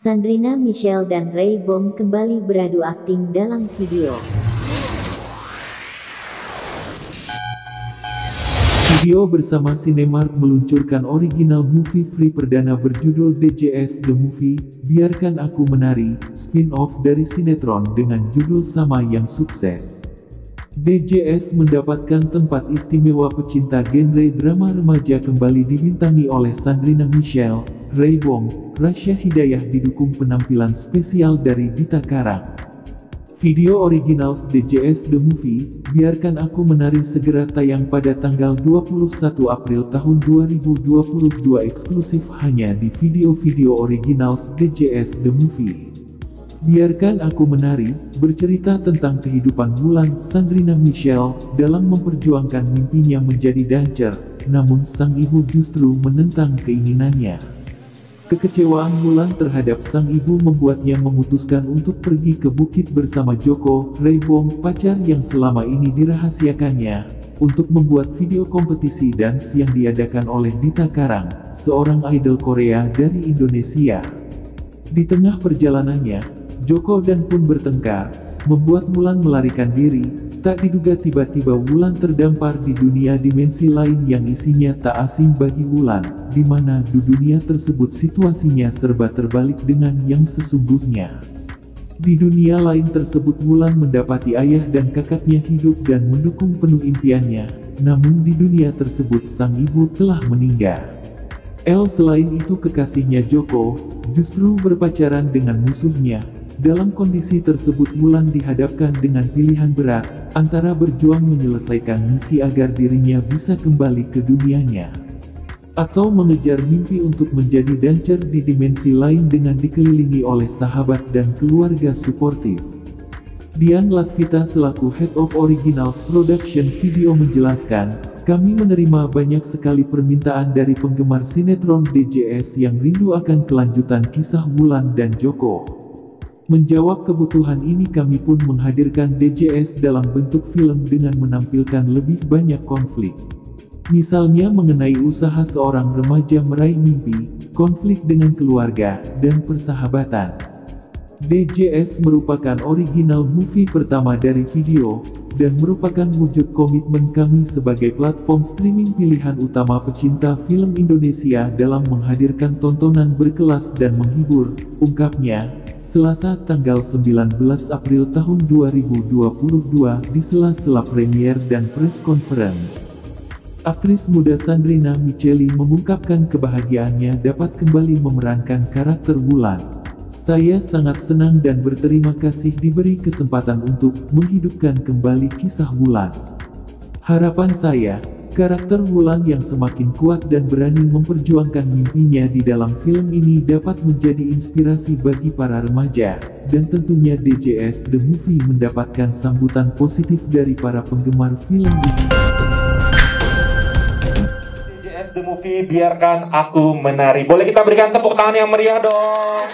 Sandrina Michelle dan Ray Bong kembali beradu akting dalam video. Video bersama Cinemark meluncurkan original movie free perdana berjudul DJS The Movie, Biarkan Aku Menari, spin-off dari sinetron dengan judul sama yang sukses. DJS mendapatkan tempat istimewa pecinta genre drama remaja kembali dibintangi oleh Sandrina Michelle, Ray Bong, Rasya Hidayah didukung penampilan spesial dari Dita Karang. Video originals DJS The Movie, Biarkan Aku Menari segera tayang pada tanggal 21 April tahun 2022 eksklusif hanya di video-video originals DJS The Movie. Biarkan Aku Menari, bercerita tentang kehidupan Wulan Sandrina Michelle dalam memperjuangkan mimpinya menjadi dancer, namun sang ibu justru menentang keinginannya. Kekecewaan Wulan terhadap sang ibu membuatnya memutuskan untuk pergi ke bukit bersama Joko, Ray Bong, pacar yang selama ini dirahasiakannya, untuk membuat video kompetisi dance yang diadakan oleh Dita Karang, seorang idol Korea dari Indonesia. Di tengah perjalanannya, Joko dan pun bertengkar, membuat Wulan melarikan diri. Tak diduga tiba-tiba Wulan terdampar di dunia dimensi lain yang isinya tak asing bagi Wulan, di mana di dunia tersebut situasinya serba terbalik dengan yang sesungguhnya. Di dunia lain tersebut Wulan mendapati ayah dan kakaknya hidup dan mendukung penuh impiannya, namun di dunia tersebut sang ibu telah meninggal. Selain itu kekasihnya Joko, justru berpacaran dengan musuhnya. Dalam kondisi tersebut Wulan dihadapkan dengan pilihan berat, antara berjuang menyelesaikan misi agar dirinya bisa kembali ke dunianya, atau mengejar mimpi untuk menjadi dancer di dimensi lain dengan dikelilingi oleh sahabat dan keluarga suportif. Dian Lasvita selaku Head of Originals Production Video menjelaskan, kami menerima banyak sekali permintaan dari penggemar sinetron DJS yang rindu akan kelanjutan kisah Wulan dan Joko. Menjawab kebutuhan ini kami pun menghadirkan DJS dalam bentuk film dengan menampilkan lebih banyak konflik. Misalnya mengenai usaha seorang remaja meraih mimpi, konflik dengan keluarga, dan persahabatan. DJS merupakan original movie pertama dari video, dan merupakan wujud komitmen kami sebagai platform streaming pilihan utama pecinta film Indonesia dalam menghadirkan tontonan berkelas dan menghibur, ungkapnya. Selasa tanggal 19 April tahun 2022 di sela-sela premier dan press conference. Aktris muda Sandrina Michelle mengungkapkan kebahagiaannya dapat kembali memerankan karakter Wulan. Saya sangat senang dan berterima kasih diberi kesempatan untuk menghidupkan kembali kisah Wulan. Harapan saya, karakter Wulan yang semakin kuat dan berani memperjuangkan mimpinya di dalam film ini dapat menjadi inspirasi bagi para remaja, dan tentunya DJS The Movie mendapatkan sambutan positif dari para penggemar film ini. DJS The Movie, Biarkan Aku Menari. Boleh kita berikan tepuk tangan yang meriah dong?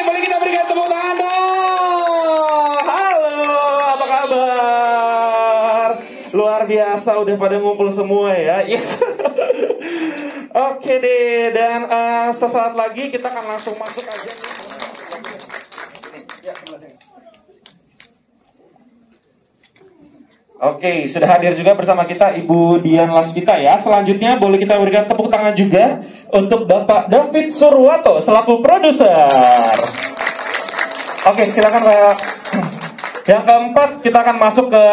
Boleh kita berikan tepuk tangan dong? Halo, apa kabar? Luar biasa, udah pada ngumpul semua ya. Yes. Oke deh, dan sesaat lagi kita akan langsung masuk aja nih. Oke, sudah hadir juga bersama kita Ibu Dian Lasvita ya. Selanjutnya boleh kita berikan tepuk tangan juga untuk Bapak David Surwato selaku produser. Oke, silakan Pak. Yang keempat kita akan masuk ke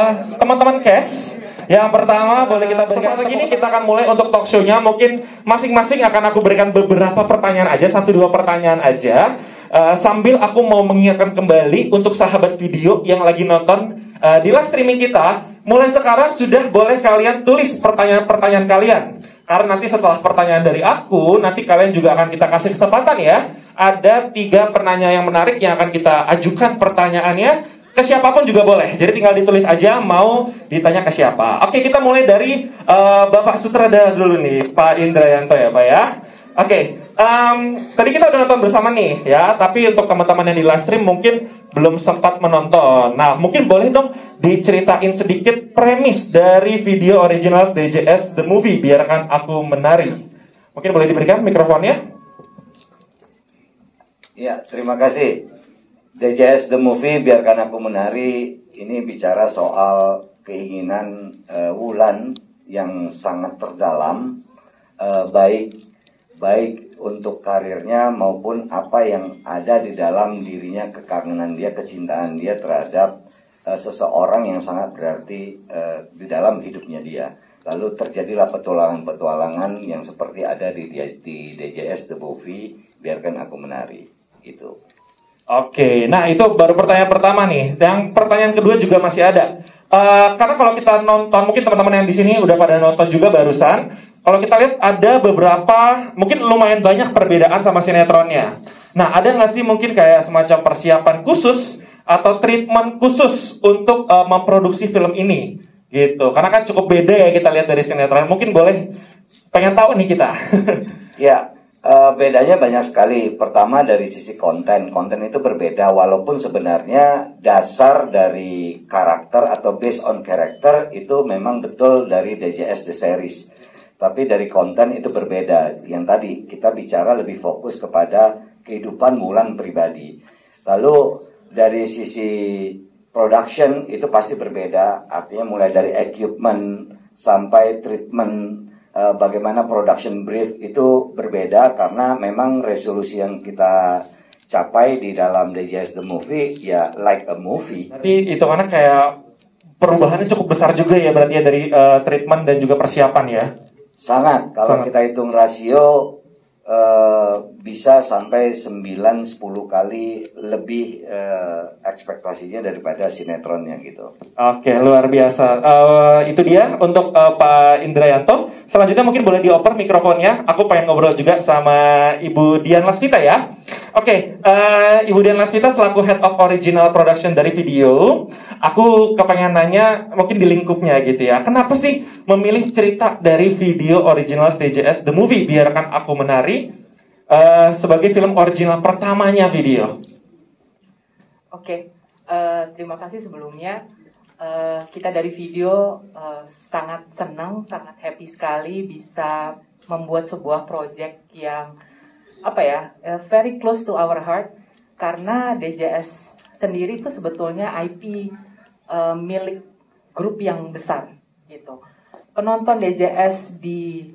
teman-teman cast. Yang pertama boleh kita berikan begini, kita akan mulai untuk talk show-nya. Mungkin masing-masing akan aku berikan beberapa pertanyaan aja, 1-2 pertanyaan aja. Sambil aku mau mengingatkan kembali untuk sahabat video yang lagi nonton di live streaming kita, mulai sekarang sudah boleh kalian tulis pertanyaan-pertanyaan kalian. Karena nanti setelah pertanyaan dari aku, nanti kalian juga akan kita kasih kesempatan ya. Ada 3 penanya yang menarik yang akan kita ajukan pertanyaannya. Ke siapapun juga boleh, jadi tinggal ditulis aja mau ditanya ke siapa. Oke, kita mulai dari Bapak Sutradara dulu nih, Pak Indrayanto ya Pak ya. Oke, tadi kita udah nonton bersama nih ya, tapi untuk teman-teman yang di live stream mungkin belum sempat menonton. Nah, mungkin boleh dong diceritain sedikit premis dari video original DJS The Movie, Biarkan Aku Menari. Mungkin boleh diberikan mikrofonnya? Ya, terima kasih. DJS The Movie, biarkan aku menari, ini bicara soal keinginan Wulan yang sangat terdalam, baik untuk karirnya maupun apa yang ada di dalam dirinya, kekangenan dia, kecintaan dia terhadap seseorang yang sangat berarti di dalam hidupnya dia. Lalu terjadilah petualangan-petualangan yang seperti ada di DJS The Movie, biarkan aku menari. Gitu. Oke, nah itu baru pertanyaan pertama nih. Yang pertanyaan kedua juga masih ada. Karena kalau kita nonton, mungkin teman-teman yang di sini udah pada nonton juga barusan. Kalau kita lihat ada beberapa, mungkin lumayan banyak perbedaan sama sinetronnya. Nah, ada nggak sih mungkin kayak semacam persiapan khusus atau treatment khusus untuk memproduksi film ini? Gitu. Karena kan cukup beda ya kita lihat dari sinetron. Mungkin boleh pengen tahu nih kita. Ya. Bedanya banyak sekali. Pertama dari sisi konten itu berbeda, walaupun sebenarnya dasar dari karakter atau based on character itu memang betul dari DJS The Series. Tapi dari konten itu berbeda. Yang tadi kita bicara lebih fokus kepada kehidupan Wulan pribadi. Lalu dari sisi production itu pasti berbeda. Artinya mulai dari equipment sampai treatment, bagaimana production brief itu berbeda karena memang resolusi yang kita capai di dalam DJS The Movie ya like a movie. Berarti itu mana kayak perubahannya cukup besar juga ya berarti ya dari treatment dan juga persiapan ya. Sangat. Kalau kita hitung rasio bisa sampai 9-10 kali lebih ekspektasinya daripada sinetronnya gitu. Oke, luar biasa. Itu dia untuk Pak Indrayanto. Selanjutnya mungkin boleh dioper mikrofonnya. Aku pengen ngobrol juga sama Ibu Dian Lasvita ya. Oke, Ibu Dian Lasvita selaku Head of Original Production dari video. Aku kepengen nanya mungkin di lingkupnya gitu ya. Kenapa sih memilih cerita dari video original DJS The Movie, Biarkan Aku Menari, sebagai film original pertamanya video? Oke, terima kasih sebelumnya. Kita dari video sangat senang, sangat happy sekali bisa membuat sebuah project yang very close to our heart, karena DJS sendiri itu sebetulnya IP milik grup yang besar gitu. Penonton DJS di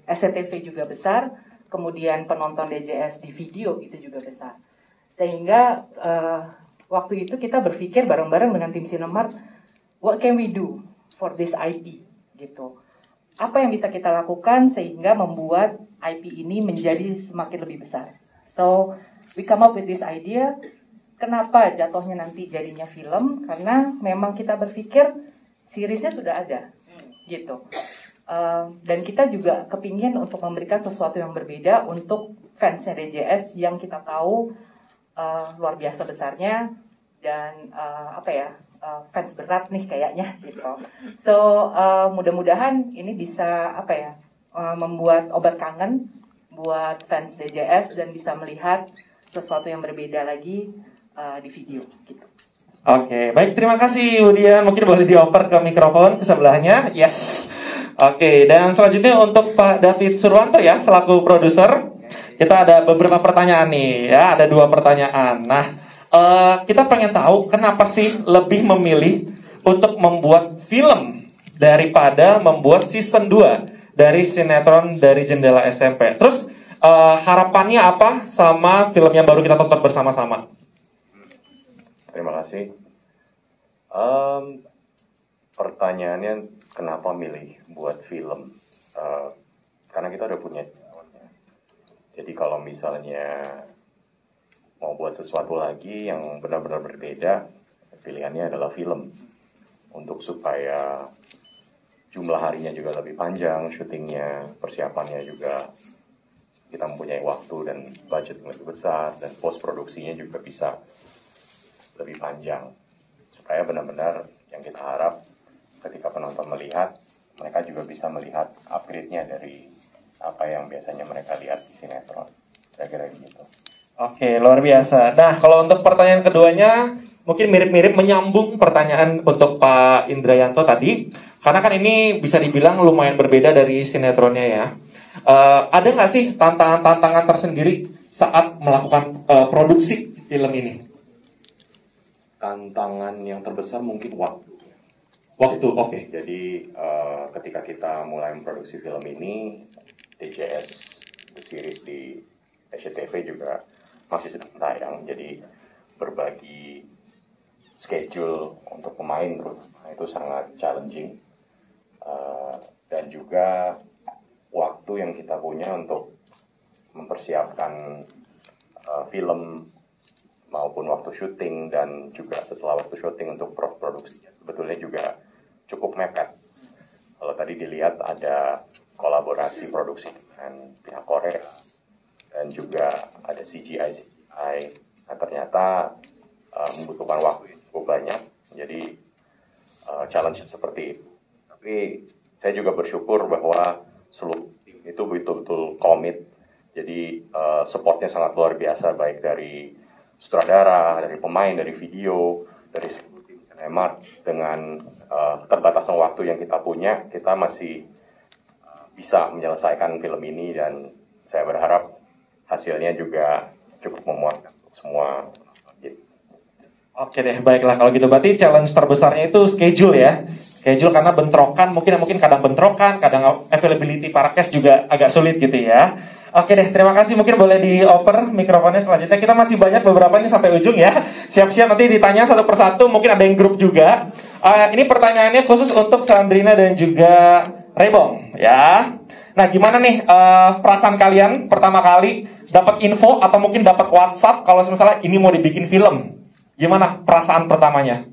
SCTV juga besar, kemudian penonton DJS di video itu juga besar. Sehingga waktu itu kita berpikir bareng-bareng dengan tim Cinemark, what can we do for this IP gitu. Apa yang bisa kita lakukan sehingga membuat IP ini menjadi semakin lebih besar. So, we come up with this idea. Kenapa jatuhnya nanti jadinya film? Karena memang kita berpikir seriesnya sudah ada gitu. Dan kita juga kepingin untuk memberikan sesuatu yang berbeda untuk fansnya DJS yang kita tahu luar biasa besarnya dan fans berat nih kayaknya gitu. So mudah-mudahan ini bisa membuat obat kangen buat fans DJS dan bisa melihat sesuatu yang berbeda lagi di video gitu. Oke, baik, terima kasih Bu Dian. Mungkin boleh dioper ke mikrofon ke sebelahnya. Yes. Oke, dan selanjutnya untuk Pak David Surwanto ya, selaku produser. Kita ada beberapa pertanyaan nih ya, ada 2 pertanyaan. Nah, kita pengen tahu kenapa sih lebih memilih untuk membuat film daripada membuat season 2 dari sinetron dari Jendela SMP. Terus harapannya apa sama film yang baru kita tonton bersama-sama? Terima kasih. Pertanyaannya kenapa milih buat film? Karena kita udah punya. Jadi kalau misalnya mau buat sesuatu lagi yang benar-benar berbeda, pilihannya adalah film. Untuk supaya jumlah harinya juga lebih panjang, syutingnya, persiapannya juga kita mempunyai waktu dan budget yang lebih besar, dan post produksinya juga bisa lebih panjang, supaya benar-benar yang kita harap ketika penonton melihat, mereka juga bisa melihat upgrade-nya dari apa yang biasanya mereka lihat di sinetron, kira-kira gitu. Oke, luar biasa. Nah, kalau untuk pertanyaan keduanya mungkin mirip-mirip, menyambung pertanyaan untuk Pak Indrayanto tadi, karena kan ini bisa dibilang lumayan berbeda dari sinetronnya ya. Ada nggak sih tantangan-tantangan tersendiri saat melakukan produksi film ini? Tantangan yang terbesar mungkin waktu. Waktu, oke. Jadi ketika kita mulai memproduksi film ini, DJS The Series di SCTV juga masih sedang tayang. Jadi berbagi schedule untuk pemain terutama itu sangat challenging. Dan juga waktu yang kita punya untuk mempersiapkan film maupun waktu syuting dan juga setelah waktu syuting untuk produksi sebetulnya juga cukup mepet. Kalau tadi dilihat ada kolaborasi produksi dengan pihak Korea dan juga ada CGI. Nah, ternyata membutuhkan waktu yang cukup banyak. Jadi challenge seperti itu. Tapi saya juga bersyukur bahwa seluruh tim itu betul-betul komit. Jadi supportnya sangat luar biasa baik dari sutradara, dari pemain, dari video, dari seluruh tim Cinemark. Dengan keterbatasan waktu yang kita punya, kita masih bisa menyelesaikan film ini dan saya berharap hasilnya juga cukup memuaskan untuk semua. Oke deh, baiklah kalau gitu berarti challenge terbesarnya itu schedule ya. Schedule karena bentrokan, mungkin kadang bentrokan, kadang availability para cast juga agak sulit gitu ya. Oke deh, terima kasih. Mungkin boleh dioper mikrofonnya selanjutnya. Kita masih banyak beberapa ini sampai ujung ya. Siap-siap nanti ditanya satu persatu. Mungkin ada yang grup juga. Ini pertanyaannya khusus untuk Sandrina dan juga Rebong ya. Nah, gimana nih perasaan kalian pertama kali dapat info atau mungkin dapat WhatsApp kalau misalnya ini mau dibikin film? Gimana perasaan pertamanya?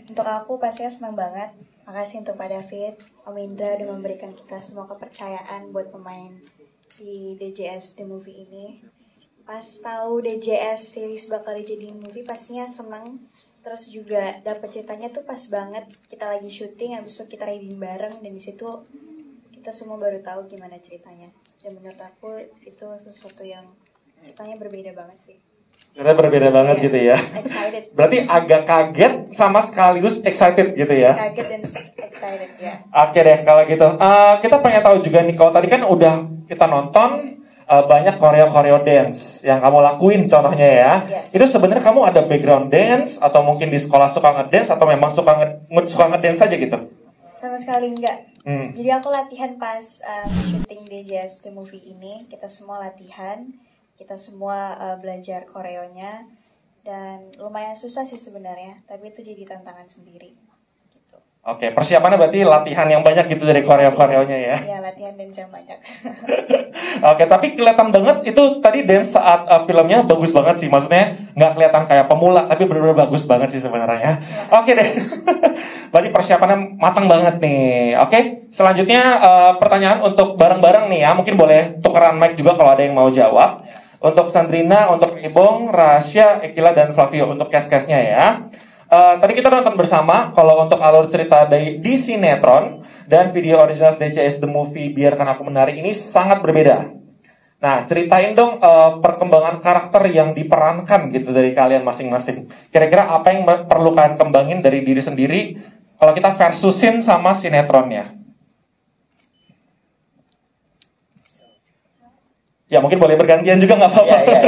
Untuk aku pastinya senang banget. Makasih untuk Pak David, Om Indra udah memberikan kita semua kepercayaan buat pemain di DJS The Movie ini. Pas tahu DJS series bakal dijadiin movie pastinya senang. Terus juga dapet ceritanya tuh pas banget. Kita lagi syuting, habis itu kita reading bareng dan di situ kita semua baru tahu gimana ceritanya. Dan menurut aku itu sesuatu yang ceritanya berbeda banget sih. Ceritanya berbeda banget gitu ya. Excited. Berarti agak kaget sama sekaligus excited gitu ya. Kaget dan excited ya. Oke deh kalau gitu. Kita pengen tahu juga nih, kalau tadi kan udah kita nonton banyak koreo dance yang kamu lakuin contohnya ya. Yes. Itu sebenarnya kamu ada background dance atau mungkin di sekolah suka ngedance atau memang suka ngedance aja gitu? Sama sekali enggak. Jadi aku latihan pas syuting DJS The Movie ini. Kita semua latihan. Kita semua belajar koreonya. Dan lumayan susah sih sebenarnya. Tapi itu jadi tantangan sendiri. Gitu. Oke, persiapannya berarti latihan yang banyak gitu dari koreonya ya? Iya, latihan dance yang banyak. Oke, tapi kelihatan banget itu tadi dance saat filmnya bagus banget sih. Maksudnya nggak kelihatan kayak pemula, tapi benar-benar bagus banget sih sebenarnya. Oke deh, berarti persiapannya matang banget nih. Oke, selanjutnya pertanyaan untuk bareng-bareng nih ya. Mungkin boleh tukeran mic juga kalau ada yang mau jawab. Untuk Sandrina, untuk Ibong, Rasya, Ekila, dan Flavio untuk cast-castnya ya. Tadi kita nonton bersama kalau untuk alur cerita di sinetron dan video original DJS The Movie Biarkan Aku Menari ini sangat berbeda. Nah, ceritain dong perkembangan karakter yang diperankan gitu dari kalian masing-masing. Kira-kira apa yang perlu kalian kembangin dari diri sendiri kalau kita versusin sama sinetronnya? Ya mungkin boleh bergantian juga nggak apa-apa. Ya.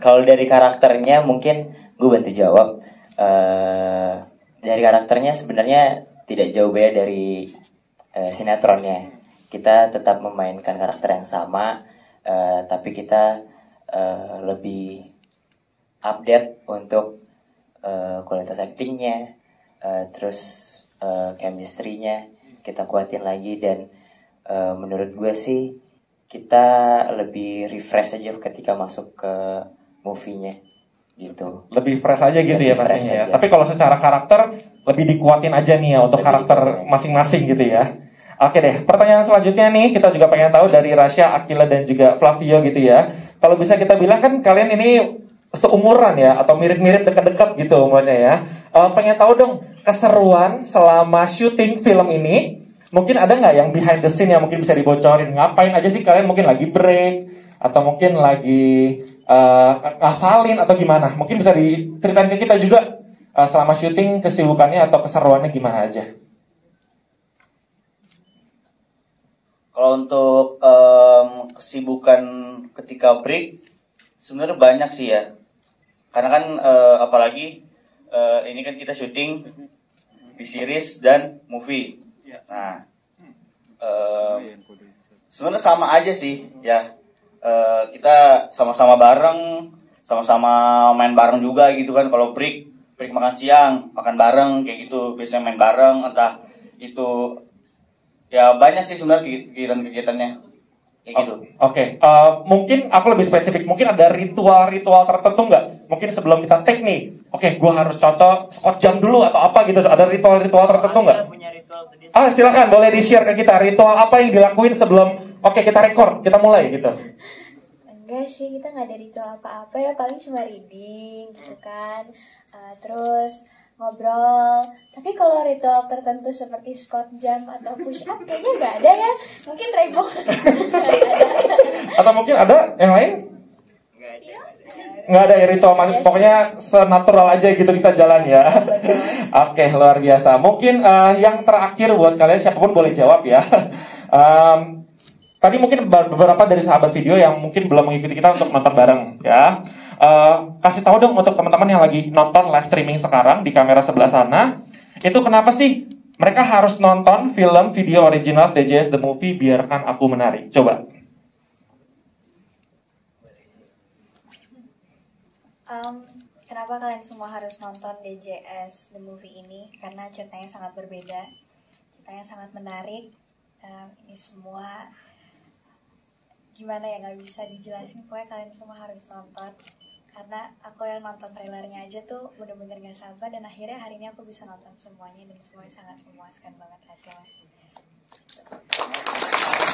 Kalau dari karakternya mungkin gue bantu jawab. Dari karakternya sebenarnya tidak jauh beda dari sinetronnya. Kita tetap memainkan karakter yang sama, tapi kita lebih update untuk kualitas actingnya, terus chemistry-nya kita kuatin lagi. Dan menurut gue sih kita lebih refresh aja ketika masuk ke movie-nya gitu. Lebih fresh aja gitu lebih ya pastinya ya. aja. Tapi kalau secara karakter lebih dikuatin aja nih ya untuk Lebih karakter dikuatin. masing-masing gitu ya. Oke deh, pertanyaan selanjutnya nih kita juga pengen tahu dari Rasya, Akila, dan juga Flavio gitu ya. Kalau bisa kita bilang kan kalian ini seumuran ya atau mirip-mirip dekat-dekat gitu umurnya ya. Pengen tahu dong keseruan selama syuting film ini. Mungkin ada nggak yang behind the scene yang mungkin bisa dibocorin? Ngapain aja sih kalian? Mungkin lagi break atau mungkin lagi ngafalin atau gimana? Mungkin bisa diceritain ke kita juga selama syuting kesibukannya atau keseruannya gimana aja? Kalau untuk kesibukan ketika break sebenarnya banyak sih ya. Karena kan apalagi ini kan kita syuting di series dan movie. Nah, sebenarnya sama aja sih ya. Kita sama-sama bareng, sama-sama main bareng juga gitu kan. Kalau break makan siang, makan bareng kayak gitu. Biasanya main bareng, entah itu ya banyak sih sebenarnya kegiatan-kegiatannya kayak gitu. Oke. Mungkin aku lebih spesifik. Mungkin ada ritual-ritual tertentu nggak? Mungkin sebelum kita take nih, oke, gue harus contoh Scott jam dulu atau apa gitu. Ada ritual-ritual tertentu nggak? Silakan boleh di-share ke kita. Ritual apa yang dilakuin sebelum kita record, kita mulai gitu. Enggak sih, kita nggak ada ritual apa-apa ya, paling cuma reading gitu kan. Terus ngobrol. Tapi kalau ritual tertentu seperti squat jam atau push up kayaknya nggak ada ya. Mungkin Rebo. Atau mungkin ada yang lain? Nggak ada ya ritual, pokoknya senatural aja gitu kita jalan ya. Oke, luar biasa. Mungkin yang terakhir buat kalian, siapapun boleh jawab ya. Tadi mungkin beberapa dari sahabat video yang mungkin belum mengikuti kita untuk nonton bareng ya. Kasih tahu dong untuk teman-teman yang lagi nonton live streaming sekarang di kamera sebelah sana, itu kenapa sih mereka harus nonton film video original DJS The Movie Biarkan Aku Menari? Coba. Kenapa kalian semua harus nonton DJS The Movie ini? Karena ceritanya sangat berbeda, ceritanya sangat menarik. Ini semua gimana ya, nggak bisa dijelasin, pokoknya kalian semua harus nonton. Karena aku yang nonton trailernya aja tuh bener-bener gak sabar, dan akhirnya hari ini aku bisa nonton semuanya, dan semuanya sangat memuaskan banget hasilnya.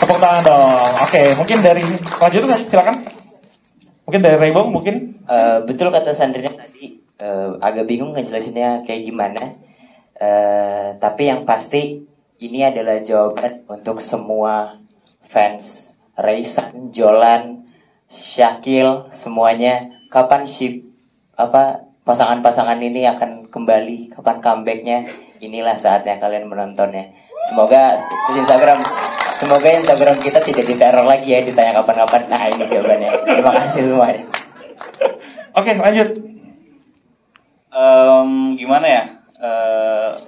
Tepuk tangan dong. Oke, mungkin dari lanjut silakan. Mungkin dari Raybong mungkin. Betul kata Sandrina tadi, agak bingung ngejelasinnya kayak gimana. Tapi yang pasti ini adalah jawaban untuk semua fans Raisan, Jolan, Syakil, semuanya. Kapan pasangan-pasangan ini akan kembali? Kapan comebacknya? Inilah saatnya kalian menontonnya. Semoga Instagram kita tidak diteror lagi ya, ditanya kapan-kapan. Nah, ini jawabannya. Terima kasih semuanya. Oke, lanjut. Gimana ya?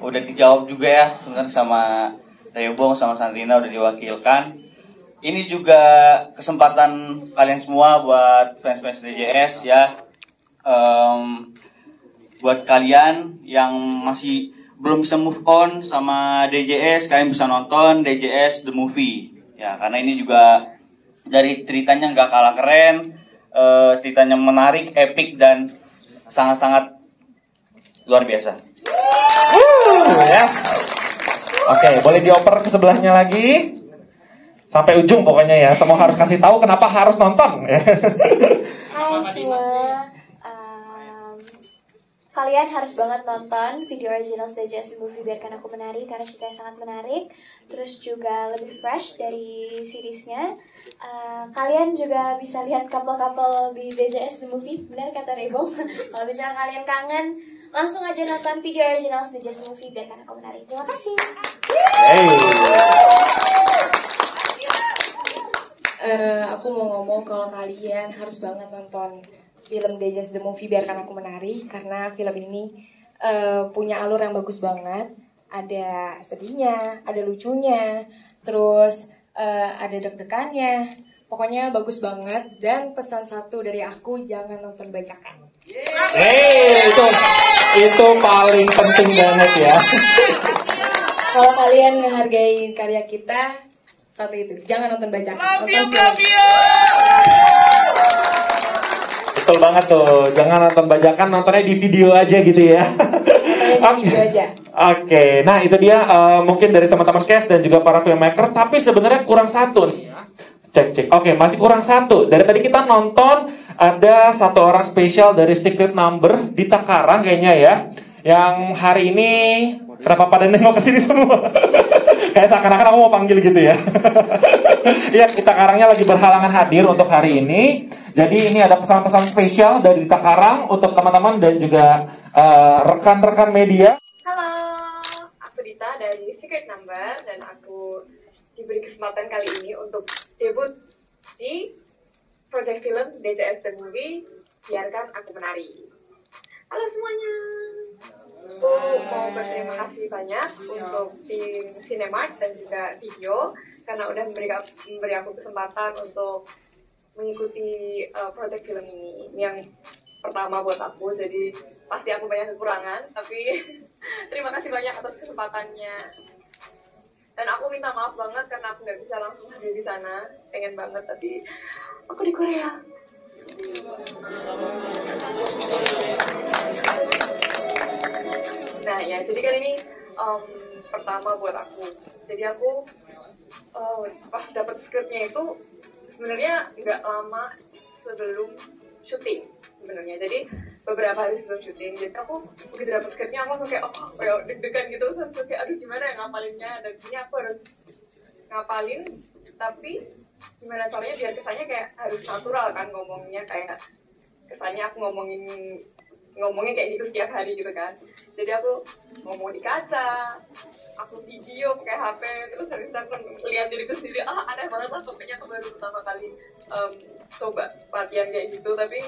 Udah dijawab juga ya sebenarnya sama Rayobong sama Sandrina, udah diwakilkan. Ini juga kesempatan kalian semua buat fans-fans DJS ya. Buat kalian yang masih belum bisa move on sama DJS, kalian bisa nonton DJS The Movie ya, karena ini juga dari ceritanya nggak kalah keren, ceritanya menarik, epic, dan sangat-sangat luar biasa. Yes. Oke, boleh dioper ke sebelahnya lagi sampai ujung pokoknya ya. Semua harus kasih tahu kenapa harus nonton. Hai semua, kalian harus banget nonton video original DJS Movie Biarkan Aku Menari, karena ceritanya sangat menarik, terus juga lebih fresh dari seriesnya. Kalian juga bisa lihat couple-couple di DJS The Movie, benar kata Rebong. Kalau misalnya kalian kangen, langsung aja nonton video original DJS The Movie Biarkan Aku Menari. Terima kasih. Aku mau ngomong kalau kalian harus banget nonton film DJS The Movie Biarkan Aku Menari, karena film ini punya alur yang bagus banget. Ada sedihnya, ada lucunya, terus ada deg-degannya. Pokoknya bagus banget. Dan pesan satu dari aku, jangan nonton bajakan. Itu paling penting banget ya. Kalau kalian menghargai karya kita, satu itu, jangan nonton bajakan. Betul banget tuh, jangan nonton bajakan, nontonnya di video aja gitu ya. Oke, nah itu dia mungkin dari teman-teman cast dan juga para filmmaker, tapi sebenarnya kurang satu nih ya. Cek. Oke, masih kurang satu. Dari tadi kita nonton ada satu orang spesial dari Secret Number di Takarang kayaknya ya, yang hari ini kenapa pada nengok ke sini semua? Kayak seakan-akan aku mau panggil gitu ya. Iya, Takarangnya lagi berhalangan hadir untuk hari ini. Jadi ini ada pesan-pesan spesial dari Takarang untuk teman-teman dan juga rekan-rekan media. Halo, aku Dita dari Secret Number, dan aku diberi kesempatan kali ini untuk debut di project film DJS The Movie, Biarkan Aku Menari. Halo semuanya. Aku mau berterima kasih banyak untuk tim Cinemark dan juga Video karena udah memberi aku kesempatan untuk mengikuti project film ini. Yang pertama buat aku, jadi pasti aku banyak kekurangan, tapi terima kasih banyak atas kesempatannya. Dan aku minta maaf banget karena aku nggak bisa langsung hadir di sana. Pengen banget, tapi aku di Korea. Nah ya, jadi kali ini pertama buat aku. Jadi aku pas dapet skripnya itu sebenarnya nggak lama sebelum syuting sebenarnya. Jadi beberapa hari sebelum syuting. Jadi aku begitu dapet skripnya aku langsung kayak deg-degan gitu. Terus kayak aduh gimana ya ngapalinnya. Dan ini aku harus ngapalin, tapi gimana caranya biar kesannya kayak harus natural kan ngomongnya, kayak kesannya aku ngomongnya kayak gitu setiap hari gitu kan. Jadi aku ngomong di kaca, aku video pakai HP, terus habis itu lihat diriku sendiri, aneh banget lah pokoknya. Aku baru pertama kali coba latihan kayak gitu, tapi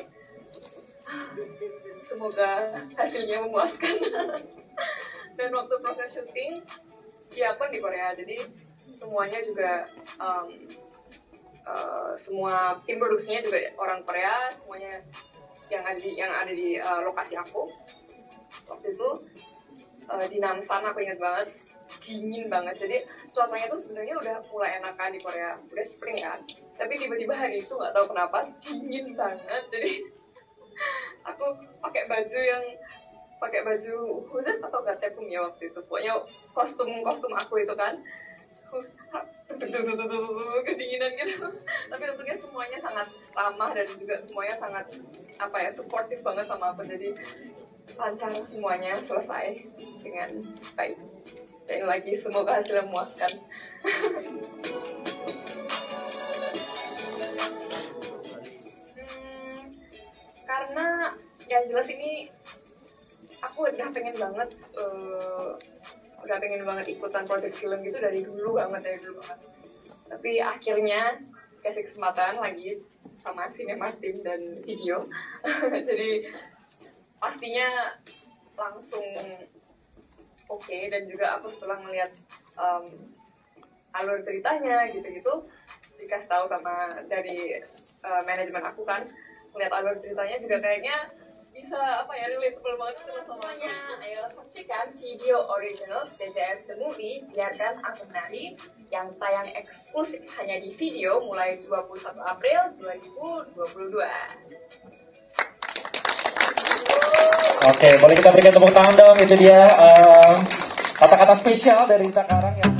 semoga hasilnya memuaskan. Dan waktu proses syuting, ya aku di Korea, jadi semuanya juga semua tim produksinya juga orang Korea, semuanya yang ada di lokasi aku. Waktu itu di Namsan, aku ingat banget, dingin banget. Jadi cuacanya tuh sebenarnya udah mulai enakan di Korea, udah spring kan. Tapi tiba-tiba hari itu nggak tahu kenapa dingin banget. Jadi aku pakai baju khusus atau gatepung ya waktu itu. Pokoknya kostum aku itu kan kedinginan gitu. Tapi untungnya semuanya sangat ramah dan juga semuanya sangat supportive banget sama aku. Jadi lancar semuanya, selesai dengan baik. Dan lagi semoga hasilnya memuaskan. Karena yang jelas ini aku udah pengen banget ikutan project film gitu dari dulu banget. Tapi akhirnya kasih kesempatan lagi sama Cinemark Team dan Video. Jadi pastinya langsung oke. Dan juga aku setelah ngeliat alur ceritanya gitu-gitu, dikasih tahu sama dari manajemen aku kan, ngeliat alur ceritanya juga kayaknya bisa relatable banget sama semuanya. Ayo saksikan video original DJS The Movie, Biarkan Aku Menari, yang tayang eksklusif hanya di Video mulai 21 April 2022. Oke, boleh kita berikan tepuk tangan dong. Itu dia kata-kata spesial dari Takarang yang